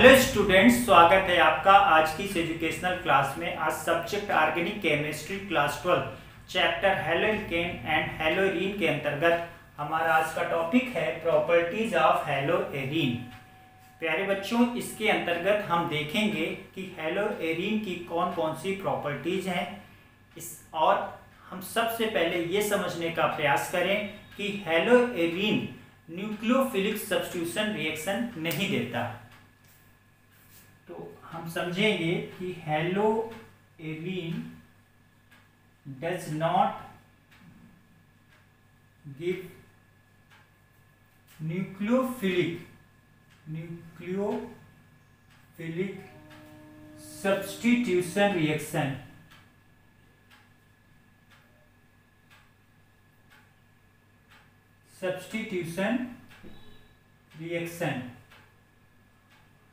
Hello students, स्वागत है आपका आज की इस एजुकेशनल क्लास में। आज subject organic chemistry class 12 chapter haloalkane and haloarene के अंतर्गत हमारा आज का टॉपिक है प्रॉपर्टीज ऑफ हेलोएरीन। प्यारे बच्चों, इसके अंतर्गत हम देखेंगे कि हेलोएरीन की कौन कौन सी प्रॉपर्टीज हैं और हम सबसे पहले ये समझने का प्रयास करें कि हेलोएरीन न्यूक्लियोफिलिक सब्स्टिट्यूशन रिएक्शन नहीं देता। तो हम समझेंगे कि haloarene does not give nucleophilic substitution reaction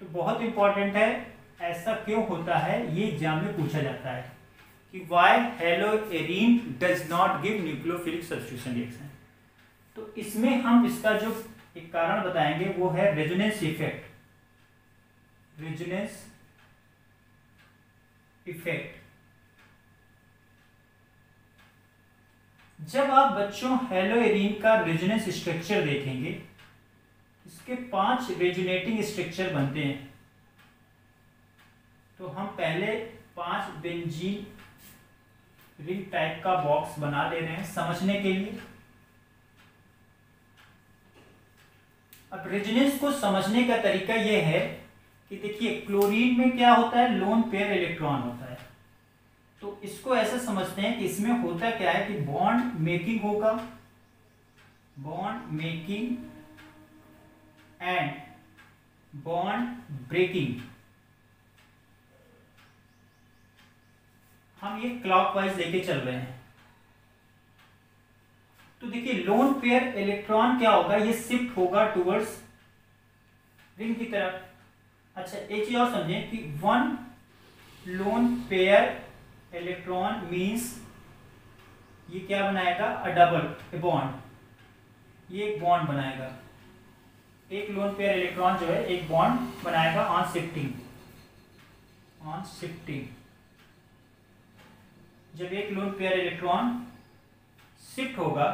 तो बहुत इंपॉर्टेंट है। ऐसा क्यों होता है, ये एग्जाम में पूछा जाता है कि why haloarene does not give nucleophilic substitution reaction. तो इसमें हम इसका जो एक कारण बताएंगे वो है रेजोनेंस इफेक्ट। जब आप बच्चों हेलोएरीन का रेजोनेंस स्ट्रक्चर देखेंगे, इसके 5 रेजोनेटिंग स्ट्रक्चर बनते हैं। तो हम पहले 5 बेंजीन रिंग टाइप का बॉक्स बना ले रहे हैं समझने के लिए। अब रेजोनेंस को समझने का तरीका यह है कि देखिए, क्लोरीन में क्या होता है, लोन पेयर इलेक्ट्रॉन होता है। तो इसको ऐसा समझते हैं कि इसमें होता क्या है कि बॉन्ड मेकिंग होगा, bond making and bond breaking. हम ये क्लॉकवाइज लेके चल रहे हैं। तो देखिए, लोन पेयर इलेक्ट्रॉन क्या होगा, ये शिफ्ट होगा टुवर्ड्स रिंग की तरफ। अच्छा, एक चीज और समझें कि 1 लोन पेयर इलेक्ट्रॉन मींस ये क्या बनाएगा, अ डबल बॉन्ड। ये एक बॉन्ड बनाएगा, एक लोन पेयर इलेक्ट्रॉन जो है एक बॉन्ड बनाएगा ऑन शिफ्टिंग। जब एक लोन पेयर इलेक्ट्रॉन शिफ्ट होगा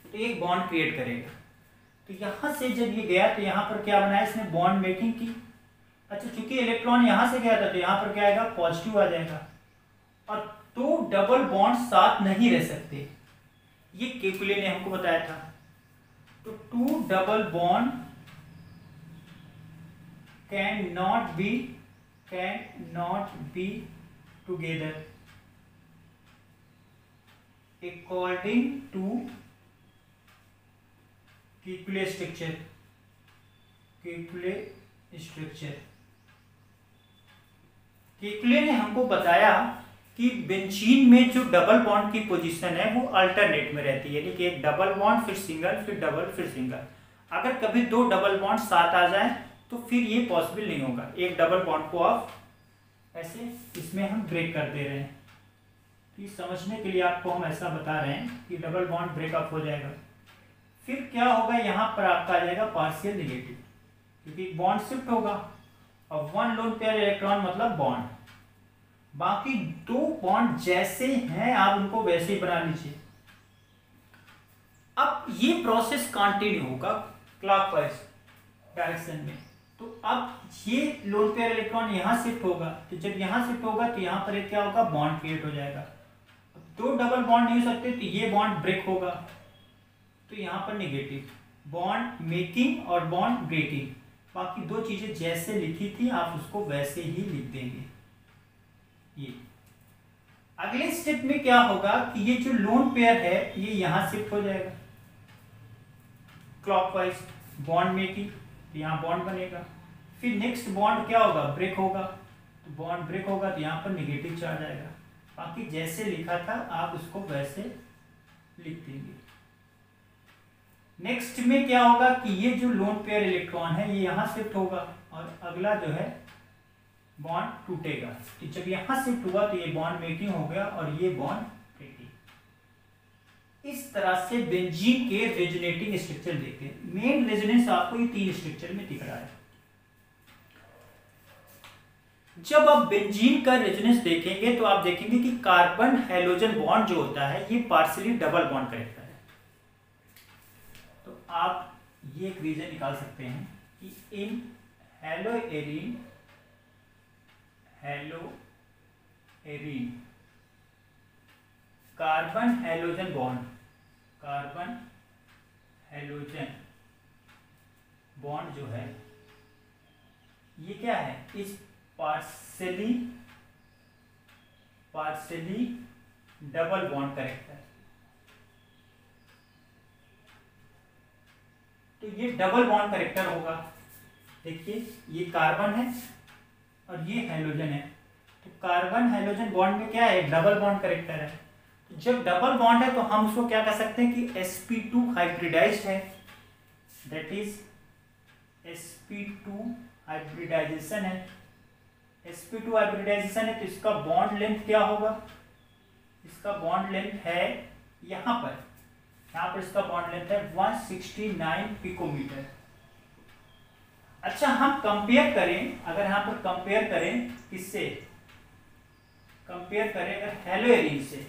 तो एक बॉन्ड क्रिएट करेगा। तो यहां से जब ये गया तो यहां पर क्या बनाया, इसने बॉन्ड मेकिंग की। अच्छा, चूंकि इलेक्ट्रॉन यहां से गया था तो यहां पर क्या आएगा, पॉजिटिव आ जाएगा। और 2 डबल बॉन्ड साथ नहीं रह सकते, ये केकुले ने हमको बताया था। तो 2 double bond can not be together according to Kekule structure. Kekule ने हमको बताया कि बेंजीन में जो डबल बॉन्ड की पोजीशन है वो अल्टरनेट में रहती है, यानी कि एक डबल बॉन्ड फिर सिंगल फिर डबल फिर सिंगल। अगर कभी 2 डबल बॉन्ड साथ आ जाए तो फिर ये पॉसिबल नहीं होगा। एक डबल बॉन्ड को आप ऐसे इसमें हम ब्रेक कर दे रहे हैं। तो ये समझने के लिए आपको हम ऐसा बता रहे हैं कि डबल बॉन्ड ब्रेकअप हो जाएगा। फिर क्या होगा, यहां पर आपका आ जाएगा पार्शियल नेगेटिव, क्योंकि बॉन्ड शिफ्ट होगा। और 1 लोन पेयर इलेक्ट्रॉन मतलब बॉन्ड, बाकी 2 बॉन्ड जैसे हैं आप उनको वैसे ही बना लीजिए। अब ये प्रोसेस कंटिन्यू होगा क्लॉकवाइज डायरेक्शन में। तो अब ये लोन पेयर इलेक्ट्रॉन यहां शिफ्ट होगा, तो जब यहां शिफ्ट होगा तो यहां पर एक क्या होगा, बॉन्ड क्रिएट हो जाएगा। 2 डबल बॉन्ड नहीं हो सकते तो ये बॉन्ड ब्रेक होगा, तो यहां पर नेगेटिव बॉन्ड मेकिंग और बॉन्ड ब्रेकिंग। बाकी 2 चीजें जैसे लिखी थी आप उसको वैसे ही लिख देंगे। ये अगले स्टेप में क्या होगा कि ये जो लोन पेयर है ये यहां शिफ्ट हो जाएगा क्लॉकवाइज, बॉन्ड मेकिंग, तो यहाँ बॉन्ड बनेगा। फिर नेक्स्ट बॉन्ड क्या होगा, ब्रेक होगा। तो बॉन्ड ब्रेक होगा तो यहाँ पर नेगेटिव चार्ज आएगा। बाकी जैसे लिखा था आप उसको वैसे लिख देंगे। नेक्स्ट में क्या होगा कि ये जो लोन पेयर इलेक्ट्रॉन है ये यहाँ शिफ्ट होगा और अगला जो है बॉन्ड टूटेगा। तो जब यहाँ शिफ्ट हुआ तो ये बॉन्ड मेकिंग हो गया और ये बॉन्ड ब्रेकिंग। इस तरह से बेंजीन के रेजोनेटिंग स्ट्रक्चर देखते हैं। मेन रेजोनेंस आपको ये 3 स्ट्रक्चर में दिख रहा है। जब आप बेंजीन का रेजोनेंस देखेंगे तो आप देखेंगे कि कार्बन हैलोजन बॉन्ड जो होता है ये पार्शियली डबल बॉन्ड करेक्टर है। तो आप ये एक रीजन निकाल सकते हैं कि इन हेलोएरीन कार्बन हैलोजन बॉन्ड जो है ये क्या है, इस पार्शियली डबल बॉन्ड करेक्टर। तो ये डबल बॉन्ड करेक्टर होगा। देखिए ये कार्बन है और ये हैलोजन है, तो कार्बन हैलोजन बॉन्ड में क्या है, डबल बॉन्ड करेक्टर है। तो जब डबल बॉन्ड है तो हम उसको क्या कह सकते हैं कि sp2 हाइब्रिडाइज्ड है, दैट इज sp2 हाइब्रिडाइजेशन है। sp2 हाइब्रिडाइजेशन है तो इसका बॉन्ड लेंथ क्या होगा, इसका बॉन्ड लेंथ है यहाँ पर इसका बॉन्ड लेंथ है 169 पिकोमीटर। अच्छा हम कंपेयर करें, अगर यहाँ पर कंपेयर करें किससे, कंपेयर करें अगर हेलोएरीन से,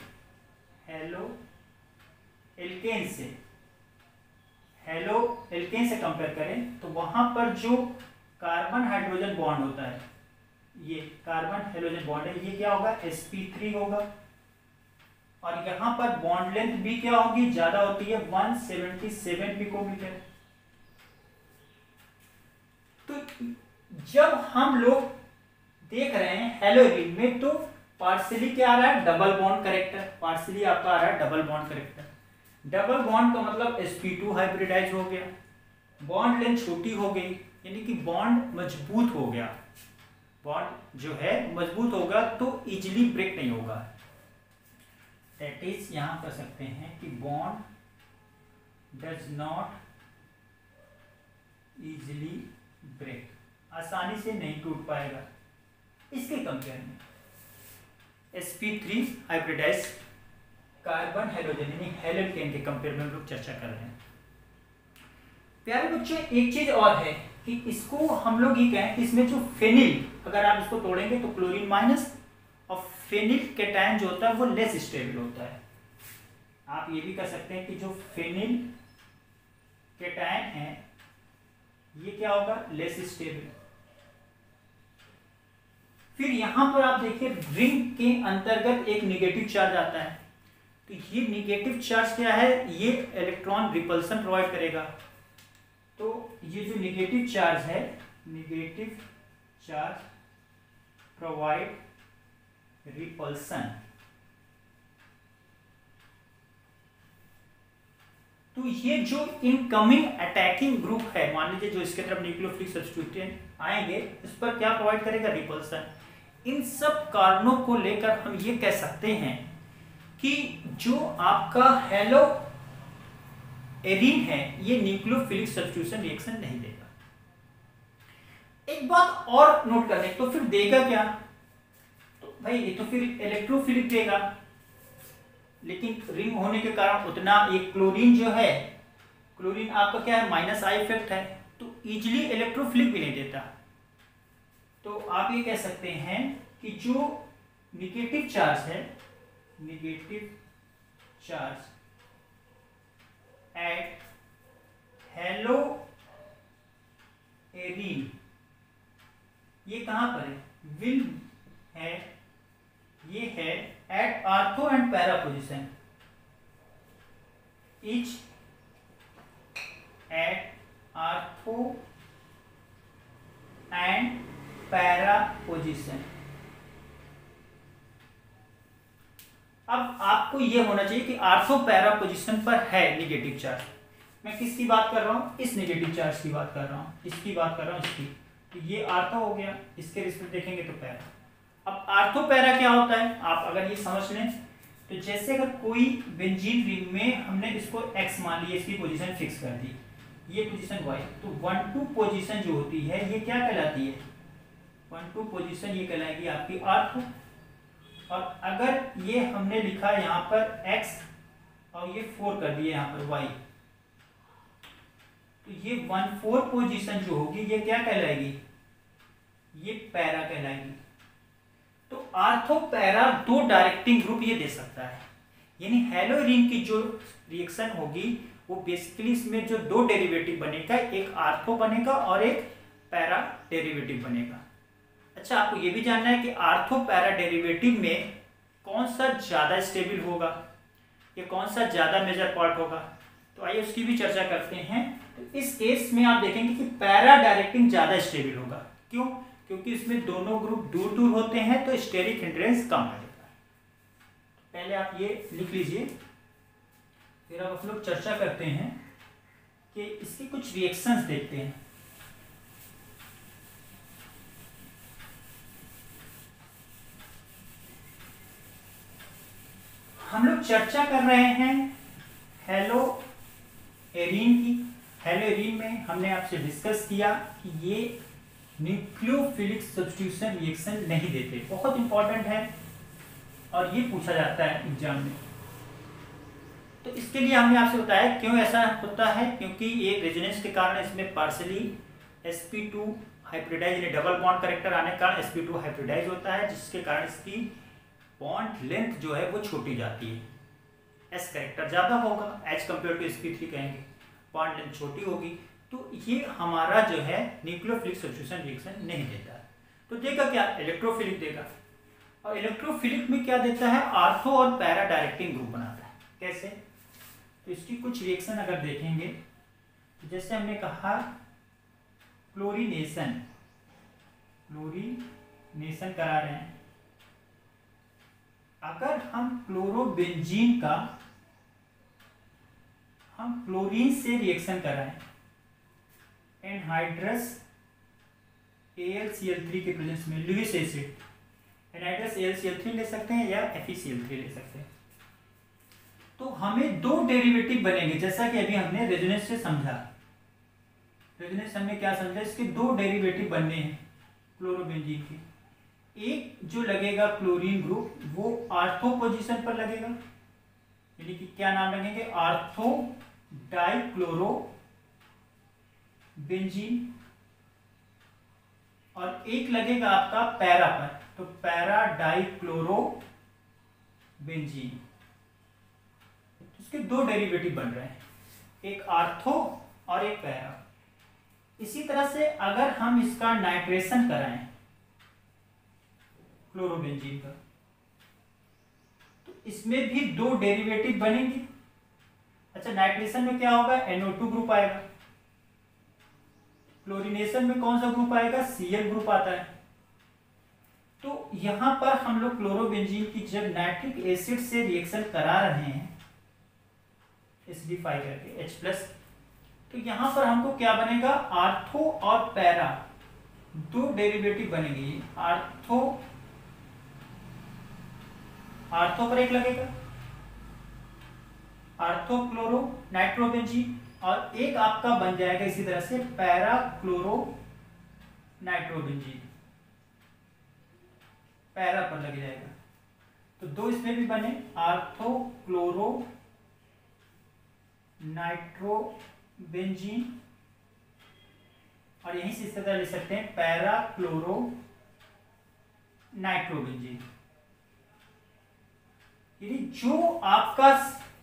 हेलोएल्केन से कंपेयर करें तो वहां पर जो कार्बन हाइड्रोजन बॉन्ड होता है, ये कार्बन हाइड्रोजन बॉन्ड है, ये क्या होगा, sp3 होगा। और यहां पर बॉन्ड लेंथ भी क्या होगी, ज्यादा होती है 177 पिकोमीटर। तो जब हम लोग देख रहे हैं हेलोएरीन में तो पार्शियली क्या आ रहा है, डबल बॉन्ड करेक्टर, पार्शियली आपका आ रहा है double bond character. Double bond का मतलब sp2 हाइब्रिडाइज हो गया, बॉन्ड लेंथ छोटी हो गई, यानी कि बॉन्ड मजबूत हो गया, बॉन्ड जो है मजबूत होगा तो इजीली ब्रेक नहीं होगा। दैट इज यहां कर सकते हैं कि bond does not easily break, आसानी से नहीं टूट पाएगा। इसके कंपेयर में sp3 हाइब्रिडाइज कार्बन हाइड्रोजन यानी हेलोएल्केन के कंपेयर में हम लोग चर्चा कर रहे हैं। प्यारे बच्चों एक चीज और है कि इसको हम लोग ये कहें कि इसमें जो फेनिल, अगर आप इसको तोड़ेंगे तो क्लोरीन माइनस, और फेनिल कैटायन जो होता है वो लेस स्टेबल होता है। आप ये भी कह सकते हैं कि जो फेनिल कैटायन है ये क्या होगा, लेस स्टेबल। फिर यहां पर आप देखिए रिंग के अंतर्गत एक नेगेटिव चार्ज आता है, तो ये नेगेटिव चार्ज क्या है, ये इलेक्ट्रॉन रिपल्सन प्रोवाइड करेगा। तो ये जो नेगेटिव चार्ज है, नेगेटिव चार्ज प्रोवाइड रिपल्सन। तो ये जो इनकमिंग अटैकिंग ग्रुप है, मान लीजिए जो इसके तरफ न्यूक्लियोफिलिक सब्स्टिट्यूएंट आएंगे, इस पर क्या प्रोवाइड करेगा, रिपल्सन। इन सब कारणों को लेकर हम ये कह सकते हैं कि जो आपका हेलोएरीन है ये न्यूक्लियोफिलिक सब्स्टिट्यूशन रिएक्शन नहीं देगा। एक बात और नोट करने, तो फिर देगा क्या, तो भाई ये तो फिर इलेक्ट्रोफिलिक देगा, लेकिन रिंग होने के कारण उतना एक क्लोरीन जो है, क्लोरीन आपका क्या है, माइनस आई इफेक्ट है, तो इजीली इलेक्ट्रोफिलिक भी नहीं देता। तो आप ये कह सकते हैं कि जो नेगेटिव चार्ज है, नेगेटिव चार्ज एट हेलोएरीन, ये कहां पर है, विल है, ये है at ortho and para position, each at ortho and para position. अब आपको यह होना चाहिए कि आर्थो पैरा पोजिशन पर है नेगेटिव चार्ज। मैं किसकी बात कर रहा हूं, इस नेगेटिव चार्ज की बात कर रहा हूं, इसकी बात कर रहा हूं, इसकी। तो ये आर्थो हो गया, इसके रिस्पेक्ट देखेंगे तो पैरा। अब आर्थो पैरा क्या होता है, आप अगर ये समझ लें तो जैसे अगर कोई बेंजीन रिंग में हमने इसको x मान लिया, इसकी पोजीशन फिक्स कर दी, ये पोजीशन y, तो 1-2 पोजीशन जो होती है ये क्या कहलाती है, 1-2 पोजीशन ये कहलाएगी आपकी आर्थो। और अगर ये हमने लिखा यहाँ पर x और ये 4 कर दिए यहाँ पर y, तो ये 1-4 पोजीशन जो होगी ये क्या कहलाएगी, ये पैरा कहलाएगी। तो आर्थो पैरा दो डायरेक्टिंग ग्रुप ये दे सकता है, यानी हेलोरीन की जो रिएक्शन होगी वो बेसिकली इसमें जो दो डेरिवेटिव बनेगा, एक आर्थो बनेगा और एक पैरा डेरिवेटिव बनेगा। अच्छा, आपको ये भी जानना है कि आर्थो पैरा डेरिवेटिव में कौन सा ज्यादा स्टेबल होगा या कौन सा ज्यादा मेजर पार्ट होगा, तो आइए उसकी भी चर्चा करते हैं। तो इस केस में आप देखेंगे कि पैरा डायरेक्टिंग ज्यादा स्टेबल होगा। क्यों? क्योंकि इसमें दोनों ग्रुप दूर दूर होते हैं तो स्टेरिक हिंड्रेंस कम हो जाता है। पहले आप ये लिख लीजिए, फिर अब हम लोग चर्चा करते हैं कि इसकी कुछ रिएक्शंस देखते हैं। हम लोग चर्चा कर रहे हैं हेलोएरीन की। हेलोएरीन में हमने आपसे डिस्कस किया कि ये न्यूक्लियोफिलिक सब्स्टिट्यूशन रिएक्शन नहीं देते, बहुत इंपॉर्टेंट है और ये पूछा जाता है एग्जाम में। तो इसके लिए हमने आपसे बताया क्यों ऐसा होता है, क्योंकि ये रेजोनेंस के कारण इसमें पार्शली sp2 हाइब्रिडाइज यानी डबल बॉन्ड करेक्टर आने के कारण sp2 हाइब्रिडाइज होता है, जिसके कारण इसकी बॉन्ड लेंथ जो है वो छोटी जाती है। s करेक्टर ज्यादा होगा एज कम्पेयर टू sp3 कहेंगे, बॉन्ड लेंथ छोटी होगी, तो ये हमारा जो है न्यूक्लियोफिलिक सब्स्टिट्यूशन रिएक्शन नहीं देता है। तो देगा क्या? इलेक्ट्रोफिलिक देगा। और इलेक्ट्रोफिलिक में क्या देता है? आर्थो और पैरा डायरेक्टिंग ग्रुप बनाता है। कैसे? तो इसकी कुछ रिएक्शन अगर देखेंगे तो जैसे हमने कहा क्लोरीनेशन करा रहे हैं, अगर हम क्लोरोबेंजीन का हम क्लोरीन से रिएक्शन कराएं एनहाइड्रस AlCl3 के प्रेजेंस में, लुईस एसिड एनहाइड्रस AlCl3 ले सकते हैं या FeCl3 ले सकते हैं, तो हमें दो डेरिवेटिव बनेंगे। जैसा कि अभी हमने रेजोनेंस से समझा, रेजोनेंस हमने क्या समझा, इसके दो डेरिवेटिव बनने हैं क्लोरोबेंजीन के। एक जो लगेगा क्लोरीन ग्रुप वो आर्थो पोजीशन पर लगेगा, यानी कि क्या नाम लगेंगे? आर्थो डाइक्लोरो बेंजीन, और एक लगेगा आपका पैरा पर, तो पैरा डाइक्लोरो बेंजीन। इसके दो डेरिवेटिव बन रहे हैं, एक आर्थो और एक पैरा। इसी तरह से अगर हम इसका नाइट्रेशन कराएं क्लोरोबेंजीन का, तो इसमें भी दो डेरिवेटिव बनेंगे। अच्छा, नाइट्रेशन में क्या होगा? NO2 ग्रुप आएगा। क्लोरीनेशन में कौन सा ग्रुप आएगा? Cl ग्रुप आता है। तो यहां पर हम लोग क्लोरोबेंजीन की जब नाइट्रिक एसिड से रिएक्शन करा रहे हैं एसिडिफाई करके H+, तो यहां पर हमको क्या बनेगा? आर्थो और पैरा दो डेरिवेटिव बनेंगे। आर्थो पर एक लगेगा आर्थो क्लोरो नाइट्रोबेंजीन, और एक आपका बन जाएगा इसी तरह से पैरा क्लोरो नाइट्रोबेंजीन, पैरा पर लग जाएगा। तो दो इसमें भी बने, आर्थो क्लोरो नाइट्रोबेंजीन, और यहीं से इस तरह ले सकते हैं पैरा क्लोरो नाइट्रोबेंजीन। यानी जो आपका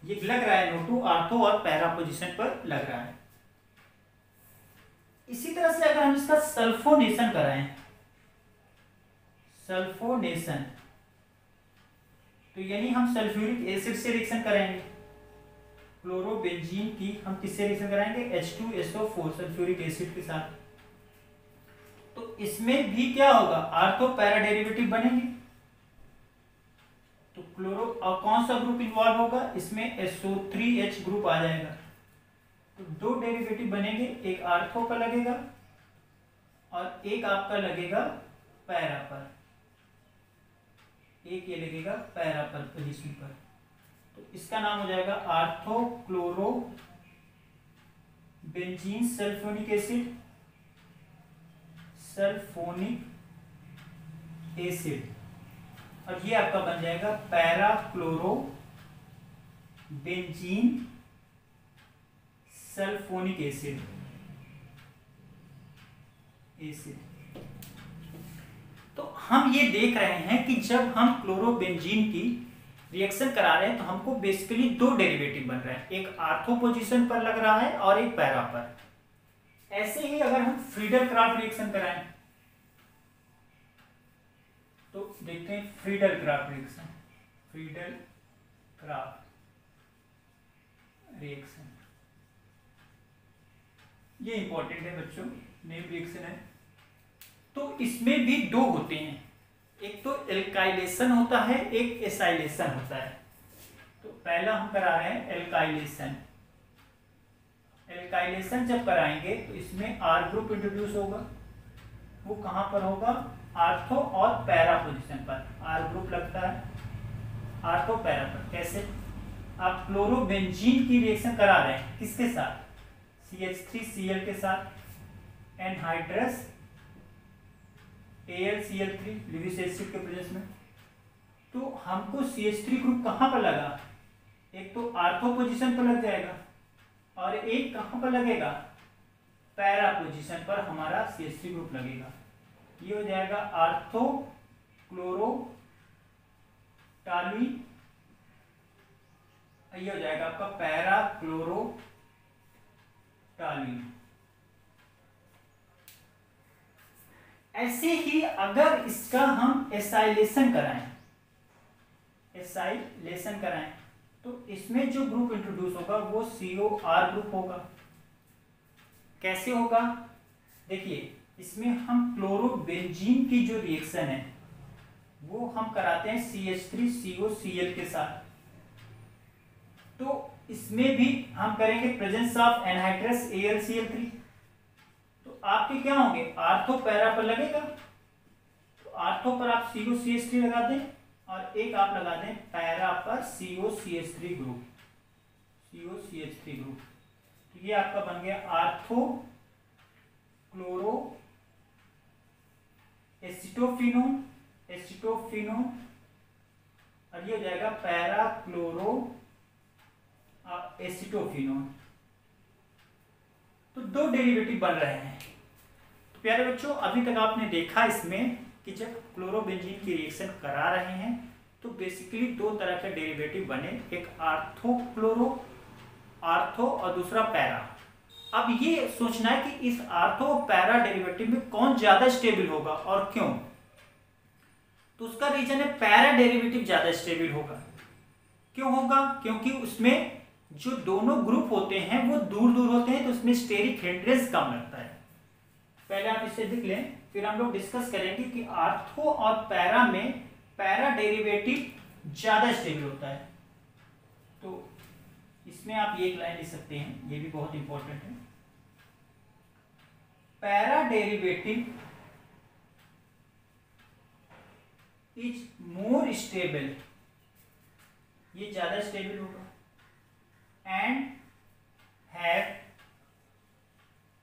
ये लग रहा है NO2 आर्थो और पैरा पोजीशन पर लग रहा है। इसी तरह से अगर हम इसका सल्फोनेशन कराएं, सल्फोनेशन, तो यानी हम सल्फ्यूरिक एसिड से रिएक्शन करेंगे। क्लोरोबेंजीन की हम किससे रिएक्शन कराएंगे? H2SO4 सल्फ्यूरिक एसिड के साथ। तो इसमें भी क्या होगा? आर्थो पैरा डेरिवेटिव बनेंगे। तो क्लोरो और कौन सा ग्रुप इन्वॉल्व होगा? इसमें SO3H ग्रुप आ जाएगा। तो दो डेरिवेटिव बनेंगे, एक आर्थो पर लगेगा और एक आपका लगेगा पैरा पर, एक ये लगेगा पैरा पर पोजीशन पर। तो इसका नाम हो जाएगा ortho chloro benzene sulphonic acid, sulphonic acid, और ये आपका बन जाएगा para chloro benzene sulphonic acid. तो हम ये देख रहे हैं कि जब हम क्लोरोबेंजीन की रिएक्शन करा रहे हैं तो हमको बेसिकली दो डेरिवेटिव बन रहे हैं, एक आर्थो पोजीशन पर लग रहा है और एक पैरा पर। ऐसे ही अगर हम फ्रीडल क्राफ्ट रिएक्शन कराएं तो देखते हैं Friedel craft reaction, Friedel craft reaction ये इंपॉर्टेंट है बच्चों, नेम रिएक्शन है। तो इसमें भी दो होते हैं, एक तो एल्काइलेशन होता है, एक एसाइलेशन होता है। तो पहला हम करा रहे हैं एल्काइलेशन। एल्काइलेशन जब कराएंगे तो इसमें आर ग्रुप इंट्रोड्यूस होगा, वो कहां पर होगा, आर्थो और पैरा पोजीशन पर आर ग्रुप लगता है, आर्थो पैरा पर। कैसे, आप क्लोरोबेंजीन की रिएक्शन करा रहे हैं किसके साथ, CH3Cl के साथ, एनहाइड्रस AlCl3 लिविस एसिड के प्रेजेंस में। तो हमको CH3 ग्रुप कहां पर लगा, एक तो आर्थो पोजीशन पर लग जाएगा और एक कहां पर लगेगा, पैरा पोजीशन पर हमारा CH3 ग्रुप लगेगा। ये हो जाएगा आर्थो क्लोरो टाली, ये हो जाएगा आपका पैरा क्लोरो टाली। ऐसे ही अगर इसका हम एसाइलेशन कराएं, एसाइलेशन कराएं तो इसमें जो ग्रुप इंट्रोड्यूस होगा वो COR ग्रुप होगा। कैसे होगा, देखिए इसमें हम क्लोरोबेंजीन की जो रिएक्शन है वो हम कराते हैं CH3COCl के साथ। तो इसमें भी हम करेंगे प्रेजेंस ऑफ एनहाइड्रस AlCl3। तो आपके क्या होंगे, आर्थो पैरा पर लगेगा, तो आर्थो पर आप COCH3 लगा दें और एक आप लगा दें पैरा पर COCH3 ग्रुप, COCH3 ग्रुप। तो ये आपका बन गया आर्थो क्लोरो एसिटोफिनोन, एसिटोफिनोन, और ये हो जाएगा पैरा क्लोरो एसिटोफिनोन। तो दो डेरिवेटिव बन रहे हैं। तो प्यारे बच्चों, अभी तक आपने देखा इसमें कि जब क्लोरोबेंजीन की रिएक्शन करा रहे हैं तो बेसिकली दो तरह के डेरिवेटिव बने, एक आर्थो क्लोरो, आर्थो और दूसरा पैरा। अब ये सोचना है कि इस आर्थो पैरा डेरिवेटिव में कौन ज्यादा स्टेबल होगा और क्यों। तो उसका रीजन है पैरा डेरिवेटिव ज्यादा स्टेबल होगा। क्यों होगा, क्योंकि उसमें जो दोनों ग्रुप होते हैं वो दूर दूर होते हैं, तो उसमें स्टेरिक हिंड्रेंस कम लगता है। पहले आप इसे देख लें, फिर हम लोग डिस्कस करेंगे कि आर्थो और पैरा में पैरा डेरिवेटिव ज्यादा स्टेबल होता है। तो इसमें आप एक लाइन लिख सकते हैं, ये भी बहुत इंपॉर्टेंट है। Para derivative is more stable, ये ज्यादा स्टेबल होगा, एंड हैव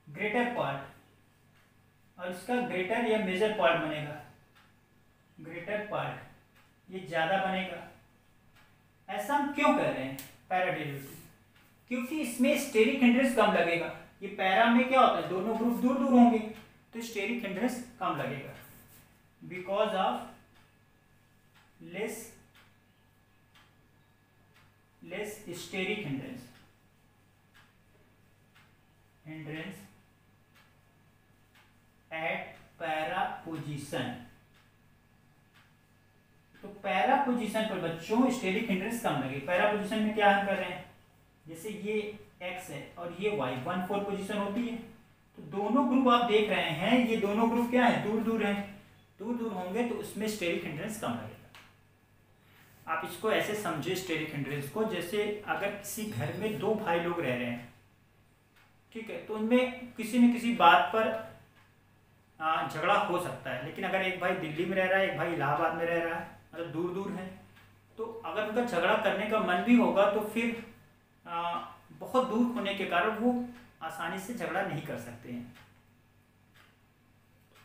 ग्रेटर पार्ट, और इसका ग्रेटर या मेजर पार्ट बनेगा, ग्रेटर पार्ट ये ज्यादा बनेगा। ऐसा हम क्यों कर रहे हैं पैरा डेरिवेटिव, क्योंकि इसमें स्टेरिक हिंड्रेंस कम लगेगा। ये पैरा में क्या होता है, दोनों ग्रुप दूर दूर होंगे तो स्टेरिक हिंड्रेंस कम लगेगा, because of less steric hindrance at para position. तो पैरा पोजीशन पर बच्चों स्टेरिक हिंड्रेंस कम लगे। पैरा पोजीशन में क्या हम कर रहे हैं, जैसे ये x है और ये y 1,4 पोजीशन होती है, तो दोनों ग्रुप आप देख रहे हैं, ये दोनों ग्रुप क्या है, दूर दूर हैं, दूर दूर होंगे तो उसमें स्टेरिक हिंड्रेंस कम लगेगा। आप इसको ऐसे समझे स्टेरिक हिंड्रेंस को, जैसे अगर किसी घर में दो भाई लोग रह रहे हैं, ठीक है, तो उनमें किसी न किसी बात पर झगड़ा हो सकता है, लेकिन अगर एक भाई दिल्ली में रह रहा है, एक भाई इलाहाबाद में रह रहा है, मतलब दूर दूर है, तो अगर उनका झगड़ा करने का मन भी होगा तो फिर बहुत दूर होने के कारण वो आसानी से झगड़ा नहीं कर सकते हैं।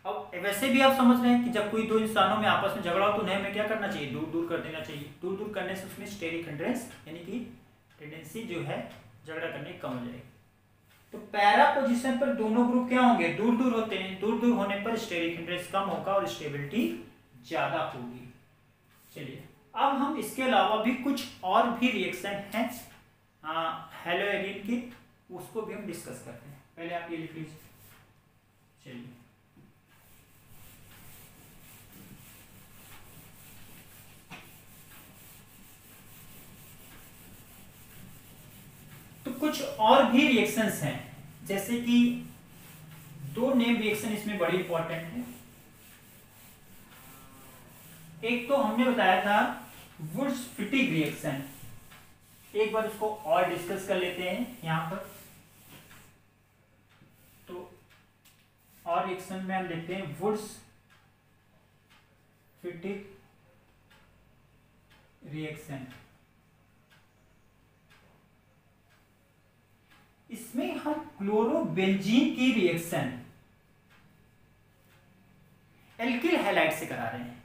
अब वैसे भी आप समझ रहे हैं कि जब कोई दो इंसानों में आपस में झगड़ा हो तो उन्हें में क्या करना चाहिए, दूर दूर कर देना चाहिए। दूर दूर करने से उसमें स्टेरिक हिंड्रेंस यानी कि टेंडेंसी जो है झगड़ा करने की कम हो जाएगी। तो पैरा पोजीशन पर दोनों ग्रुप क्या होंगे, दूर दूर होते हैं, दूर दूर होने पर स्टेरिक हिंड्रेंस कम होगा और स्टेबिलिटी ज्यादा होगी। चलिए अब हम इसके अलावा भी कुछ और भी रिएक्शन हैं हैलोएरिन की, उसको भी हम डिस्कस करते हैं। पहले आप ये लिख लीजिए। चलिए तो कुछ और भी रिएक्शंस हैं, जैसे कि दो नेम रिएक्शन इसमें बड़ी इंपॉर्टेंट है। एक तो हमने बताया था वुड्स-फिटिग रिएक्शन, एक बार उसको और डिस्कस कर लेते हैं यहां पर। तो और रिएक्शन में हम देखते हैं वुड्स-फिटिग रिएक्शन। इसमें हम क्लोरोबेंजीन की रिएक्शन एल्किल हैलाइड से करा रहे हैं,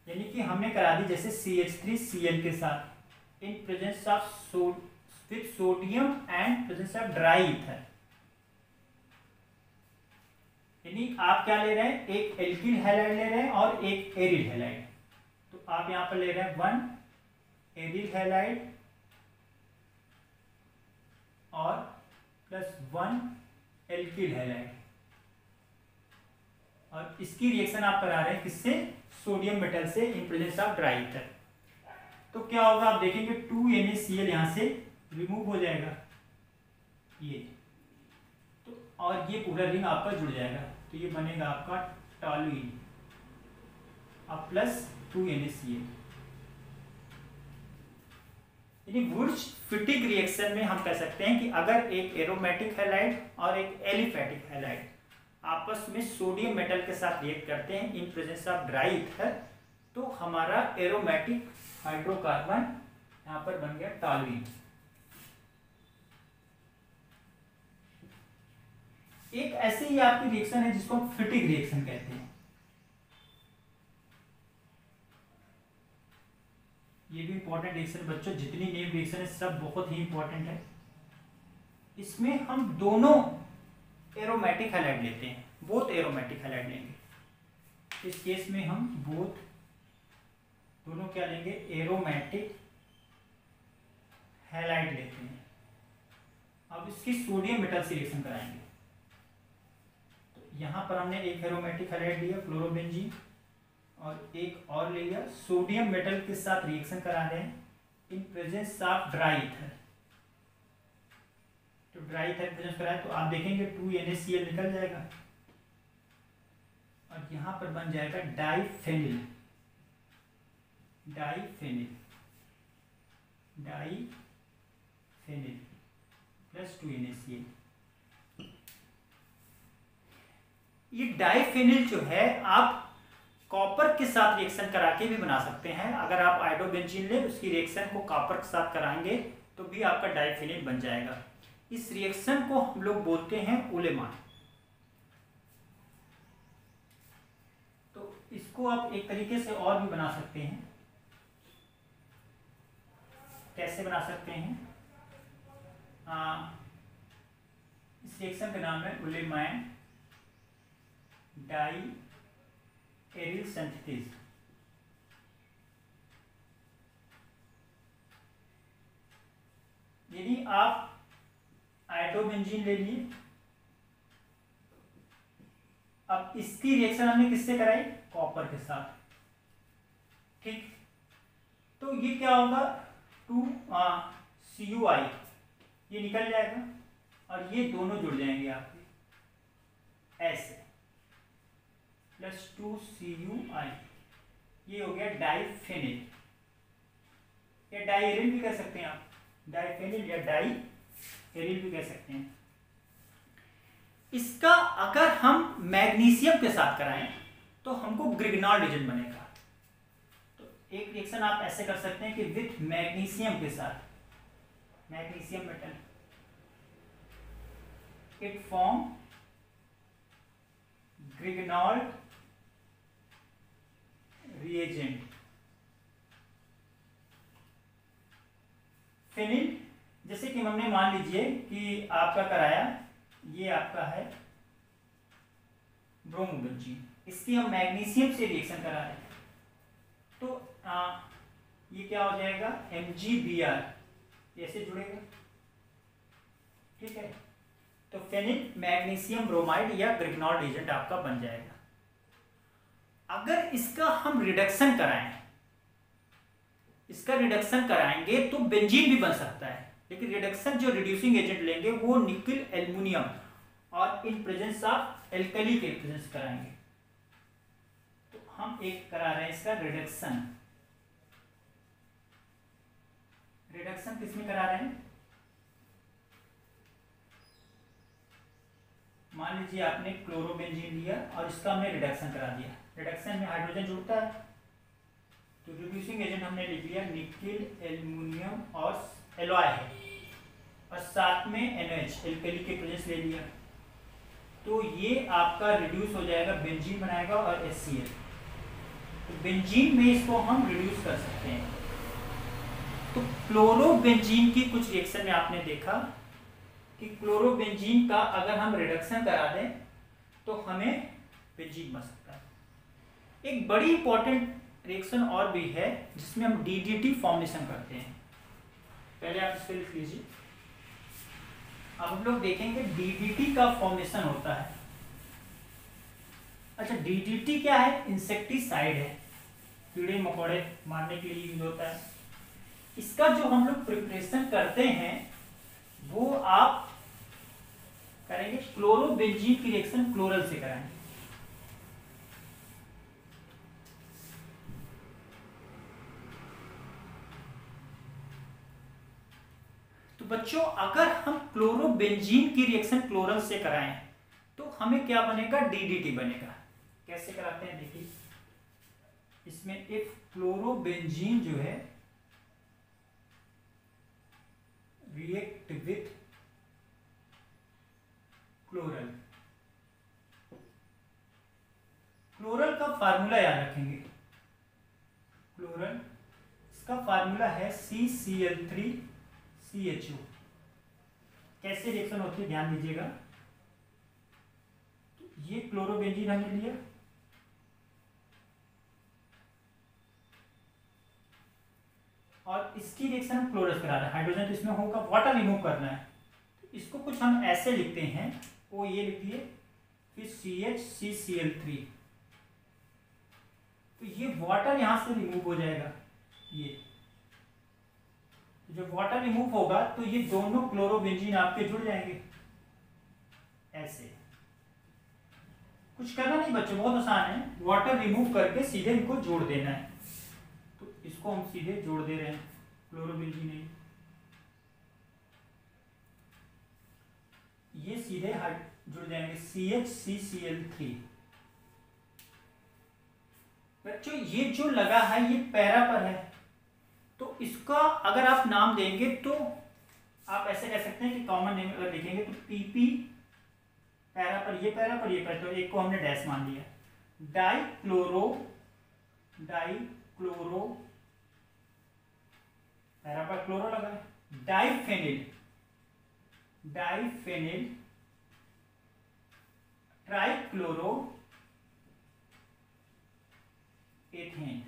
यानी कि हमने करा दी जैसे CH3Cl के साथ in presence of with sodium and presence of dry ether. यानी आप क्या ले रहे हैं, एक एल्किल हैलाइड ले रहे हैं और एक एरिल हैलाइड। तो आप यहां पर ले रहे हैं 1 एरिल हैलाइड और +1 एल्किल हैलाइड, और इसकी रिएक्शन आप करा रहे हैं किससे, सोडियम मेटल से in presence of dry ether. तो क्या होगा, आप देखेंगे 2NaCl यहां से रिमूव हो जाएगा ये, तो और ये पूरा रिंग आपका जुड़ जाएगा, तो ये बनेगा आपका टॉलुइन अब +2NaCl। यानी वुड्स-फिटिग रिएक्शन में हम कह सकते हैं कि अगर एक एरोमेटिक हैलाइड और एक एलिफैटिक हैलाइड आपस में सोडियम मेटल के साथ रिएक्ट करते हैं in presence of dry ether, तो हमारा एरोमेटिक हाइड्रोकार्बन यहां पर बन गया टॉलुइन। एक ऐसी ही आपकी रिएक्शन है जिसको हम फिटिग रिएक्शन कहते हैं। ये भी इंपॉर्टेंट रिएक्शन बच्चों, जितनी नेम रिएक्शन है सब बहुत ही इंपॉर्टेंट है। इसमें हम दोनों एरोमेटिक हैलाइड लेते हैं, बोथ एरोमेटिक हैलाइड लेंगे। इस केस में हम बोथ दोनों क्या लेंगे, एरोमेटिक हैलाइड लेते हैं। अब इसकी सोडियम मेटल से रिएक्शन कराएंगे। तो यहां पर हमने एक एरोमेटिक हैलाइड लिया क्लोरोबेंजीन और एक और ले लिया, सोडियम मेटल के साथ रिएक्शन करा रहे हैं in presence of dry ether. तो ड्राई ईथर प्रेजेंस कराए तो आप देखेंगे 2NaCl निकल जाएगा और यहां पर बन जाएगा डाइफेनिल +2NaCl। ये डाइफेनिल जो है आप कॉपर के साथ रिएक्शन करा के भी बना सकते हैं। अगर आप आयोडोबेंजीन ले उसकी रिएक्शन को कॉपर के साथ कराएंगे तो भी आपका डाइफेनिल बन जाएगा। इस रिएक्शन को हम लोग बोलते हैं उलेमान। तो इसको आप एक तरीके से और भी बना सकते हैं। कैसे बना सकते हैं, इस रिएक्शन का नाम है उलेमान डाई एरिल सिंथेसिस। यदि आप आयोडोबेंजीन ले लिए, अब इसकी रिएक्शन हमने किससे कराई, कॉपर के साथ, ठीक। तो ये क्या होगा 2CuI ये निकल जाएगा और ये दोनों जुड़ जाएंगे आपके ऐसे +2CuI, ये हो गया डाइफेनिल या डाइएरिल भी कह सकते हैं आप, डाइफेनिल या डाइएरिल भी कह सकते हैं। इसका अगर हम मैग्नीशियम के साथ कराएं तो हमको ग्रिग्नॉल रीजन बनेगा। तो एक रिएक्शन आप ऐसे कर सकते हैं कि विथ मैग्नीशियम के साथ, magnesium metal, it form Grignard reagent, phenyl जैसे कि हमने मान लीजिए कि आपका कराया, ये आपका है ब्रोमोबेंजीन, इसकी हम मैग्नीशियम से रिएक्शन करा रहे हैं, तो ये क्या हो जाएगा MgBr, ऐसे जुड़ेगा, ठीक है। तो फेनिल मैग्नीशियम ब्रोमाइड या ग्रिग्नॉल्ड एजेंट आपका बन जाएगा। अगर इसका हम रिडक्शन कराएं, इसका रिडक्शन कराएंगे तो बेंजीन भी बन सकता है, लेकिन रिडक्शन जो रिड्यूसिंग एजेंट लेंगे वो निकल एल्युमिनियम और इन प्रेजेंस ऑफ एल्कली के प्रेजेंस कराएंगे। तो हम एक करा रहे हैं इसका रिडक्शन। रिडक्शन किसमें करा रहे हैं, मान लीजिए आपने क्लोरोबेंजीन लिया और इसका हमने रिडक्शन करा दिया। रिडक्शन में हाइड्रोजन जुड़ता है, तो रिड्यूसिंग एजेंट हमने लिख लिया निकिल एल्युमिनियम और एलॉय है, और साथ में NH एल्कली के प्रेजेंस ले लिया, तो ये आपका रिड्यूस हो जाएगा, बेंजीन बनाएगा और HCl। तो बेंजीन में इसको हम रिड्यूस कर सकते हैं। तो क्लोरोबेंजीन की कुछ रिएक्शन में आपने देखा कि क्लोरोबेंजीन का अगर हम रिडक्शन करा दें तो हमें बेंजीन बन सकता है। एक बड़ी इंपॉर्टेंट रिएक्शन और भी है जिसमें हम DDT फॉर्मेशन करते हैं। पहले आप इसको लिख लीजिए। अब हम लोग देखेंगे DDT का फॉर्मेशन होता है। अच्छा, DDT क्या है, इंसेक्टिसाइड है, कीड़े मकोड़े मारने के लिए यूज होता है। इसका जो हम लोग प्रिपरेशन करते हैं वो आप करेंगे क्लोरोबेंजीन की रिएक्शन क्लोरल से कराएंगे। तो बच्चों अगर हम क्लोरोबेंजीन की रिएक्शन क्लोरल से कराएं तो हमें क्या बनेगा, DDT बनेगा। कैसे कराते हैं देखिए, इसमें एक क्लोरोबेंजीन जो है रिएक्ट विथ क्लोरल। क्लोरल का फार्मूला याद रखेंगे, क्लोरल इसका फार्मूला है CCl3CHO। कैसे रिएक्शन होती है ध्यान दीजिएगा। ये क्लोरोबेंजीन हमने लिया, और इसकी रिएक्शन हम क्लोरस करा रहे हैं, हाइड्रोजन तो इसमें होगा, वाटर रिमूव करना है। तो इसको कुछ हम ऐसे लिखते हैं, वो ये लिख दिए, फिर CHCCl3, तो ये वाटर यहां से रिमूव हो जाएगा। ये जब वाटर रिमूव होगा तो ये दोनों क्लोरोबेंजीन आपके जुड़ जाएंगे। ऐसे कुछ करना नहीं बच्चों, बहुत आसान है, वाटर रिमूव करके सीधे इनको जोड़ देना है। तो इसको हम सीधे जोड़ दे रहे हैं, क्लोरोबेंजीन है, ये सीधे जुड़ जाएंगे CHCCl3। बच्चों ये जो लगा है ये पैरा पर है, तो इसका अगर आप नाम देंगे तो आप ऐसे कह सकते हैं कि कॉमन नेम अगर लिखेंगे तो PP पैरा पर, ये पैरा पर, ये पैरा, तो एक को हमने डैश मान लिया, डाइक्लोरो पैरा पर क्लोरो लगा है, डाइफेनिल ट्राइक्लोरो एथेन,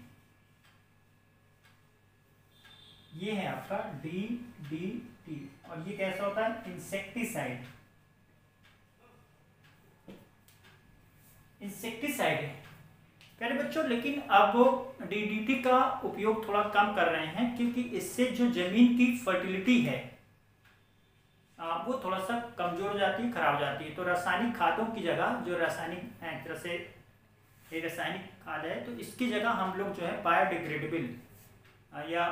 ये है आपका DDT। और ये कैसा होता है, इंसेक्टिसाइड है प्यारे बच्चों। लेकिन अब DDT का उपयोग थोड़ा कम कर रहे हैं क्योंकि इससे जो जमीन की फर्टिलिटी है वो थोड़ा सा कमजोर हो जाती है, खराब हो जाती है। तो रासायनिक खादों की जगह जो रासायनिक तरह से रासायनिक खाद है, तो इसकी जगह हम लोग जो है बायोडिग्रेडेबल या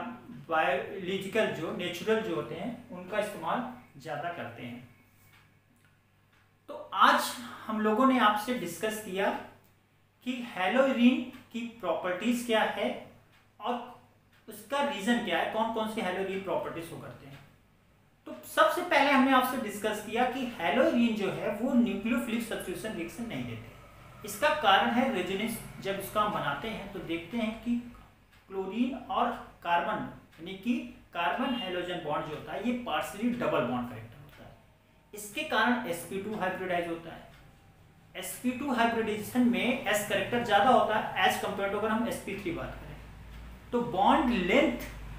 बायोलॉजिकल जो नेचुरल जो होते हैं उनका इस्तेमाल ज़्यादा करते हैं। तो आज हम लोगों ने आपसे डिस्कस किया कि हेलोरीन की प्रॉपर्टीज क्या है और उसका रीजन क्या है, कौन कौन सी हेलोरीन प्रॉपर्टीज हो करते हैं। तो सबसे पहले हमने आपसे डिस्कस किया कि हेलोरीन जो है वो न्यूक्लियोफिलिक सब्स्टिट्यूशन रिएक्शन नहीं देते। इसका कारण है रेजोनेंस। जब इसका हम बनाते हैं तो देखते हैं कि क्लोरीन और कार्बन यानी कि कार्बन हैलोजन बॉन्ड जो होता है ये पार्शियली डबल बॉन्ड करेक्टर होता है। इसके कारण sp2 हाइब्रिडाइज होता है। sp2 हाइब्रिडाइजेशन में s करेक्टर ज्यादा होता है एज कम्पेयर टू अगर हम sp3 बात करें, तो बॉन्ड लेंथ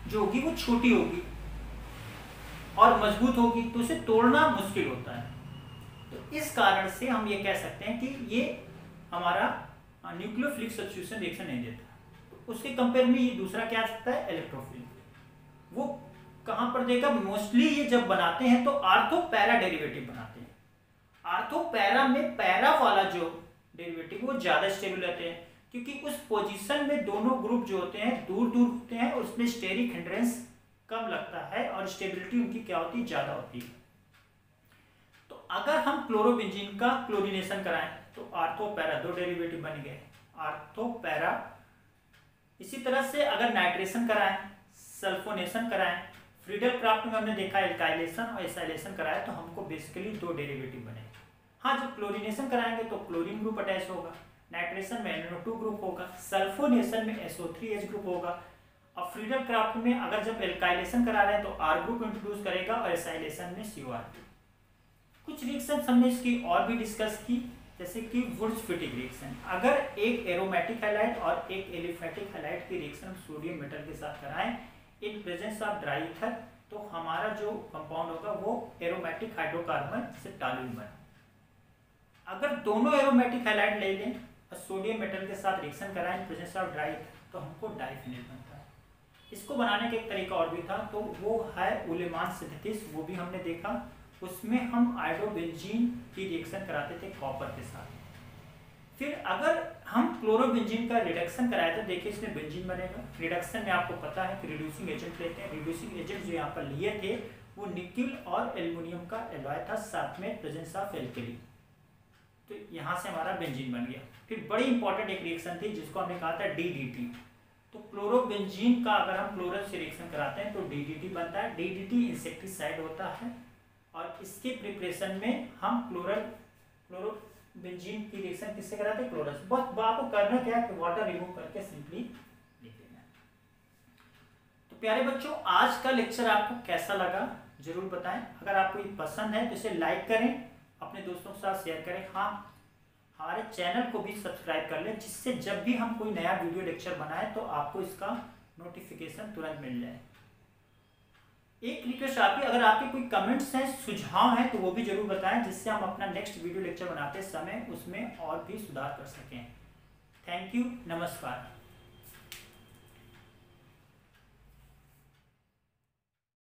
जो होगी वो छोटी होगी और मजबूत होगी, तो उसे तोड़ना मुश्किल होता है। तो इस कारण से हम ये कह सकते हैं कि ये हमारा न्यूक्लियोफिलिक सब्स्टिट्यूशन रिएक्शन नहीं देता। तो उसके कंपेयर में ये दूसरा क्या आ सकता है, इलेक्ट्रोफिलिक। वो कहां पर देगा, मोस्टली ये जब बनाते हैं तो आर्थो पैरा डेरिवेटिव बनाते हैं। आर्थो पैरा में पैरा वाला जो डेरिवेटिव वो ज्यादा स्टेबल रहते हैं, क्योंकि उस पोजीशन में दोनों ग्रुप जो होते हैं दूर दूर होते हैं और उसमें स्टेरिक हिंड्रेंस कम लगता है और स्टेबिलिटी उनकी क्या होती है, ज्यादा होती है। तो अगर हम क्लोरोबेंजीन का क्लोरीनेशन कराएं तो आर्थो पैरा दो डेरिवेटिव बन गए, आर्थो पैरा। इसी तरह से अगर नाइट्रेशन कराएं, सल्फोनेशन कराएं, फ्रीडल क्राफ्ट में हमने देखा एल्काइलेशन और एसाइलेशन कराया तो हमको बेसिकली दो डेरिवेटिव बने। हाँ, जब क्लोरीनेशन कराएंगे तो क्लोरीन ग्रुप अटैच होगा, नाइट्रेशन में NO2 ग्रुप होगा, सल्फोनेशन में SO3H ग्रुप होगा। और फ्रीडल क्राफ्ट में अगर जब एल्काइलेशन करा रहे हैं तो R ग्रुप इंट्रोड्यूस करेगा और एसाइलेशन में COR। कुछ रिएक्शन हमने इसकी और भी डिस्कस की, जैसे कि वुर्ट्ज-फिटिग रिएक्शन। अगर एक एरोमेटिक हैलाइड और एक एलिफेटिक हैलाइड की रिएक्शन हम सोडियम मेटल के साथ कराएं in presence of dry ether, तो हमारा जो कंपाउंड होगा वो एरोमेटिक हाइड्रोकार्बन से टॉलुइन बने। अगर दोनों एरोमेटिक हैलाइड ले लें और सोडियम मेटल के साथ रिएक्शन कराएं in presence of dry ether, तो हमको डाइफिनिल बनता है। इसको बनाने का एक तरीका और भी था, तो वो है उलेमान सिंथेसिस, वो भी हमने देखा। उसमें हम आयोडोबेंजीन की रिएक्शन कराते थे कॉपर के साथ। फिर अगर हम क्लोरोबेंजीन का रिडक्शन कराए तो देखिए इसमें बेंजीन बनेगा। रिडक्शन में आपको पता है कि रिड्यूसिंग एजेंट लेते हैं। रिड्यूसिंग एजेंट जो यहाँ पर लिए थे वो निकिल और एल्युमिनियम का एलॉय था, साथ में प्रेजेंस ऑफ एल्कली। तो यहाँ से हमारा बेंजीन बन गया। फिर बड़ी इंपॉर्टेंट एक रिएक्शन थी जिसको हमने कहा था DDT। तो क्लोरोबेंजीन का अगर हम क्लोरस से रिएक्शन कराते हैं तो DDT बनता है। DDT इंसेक्टिसाइड होता है और इसके प्रिपरेशन में हम क्लोरोबेंजीन की रिएक्शन किससे कराते हैं, क्लोरस। बस आपको करना क्या है कि वाटर रिमूव करके सिंपली लिख देना। तो प्यारे बच्चों, आज का लेक्चर आपको कैसा लगा जरूर बताएं। अगर आपको ये पसंद है तो इसे लाइक करें, अपने दोस्तों के साथ शेयर करें। हाँ, हमारे चैनल को भी सब्सक्राइब कर लें, जिससे जब भी हम कोई नया वीडियो लेक्चर बनाए तो आपको इसका नोटिफिकेशन तुरंत मिल जाए। एक रिक्वेस्ट आपकी, अगर आपके कोई कमेंट्स हैं, सुझाव हैं, तो वो भी जरूर बताएं, जिससे हम अपना नेक्स्ट वीडियो लेक्चर बनाते समय उसमें और भी सुधार कर सकें। थैंक यू, नमस्कार।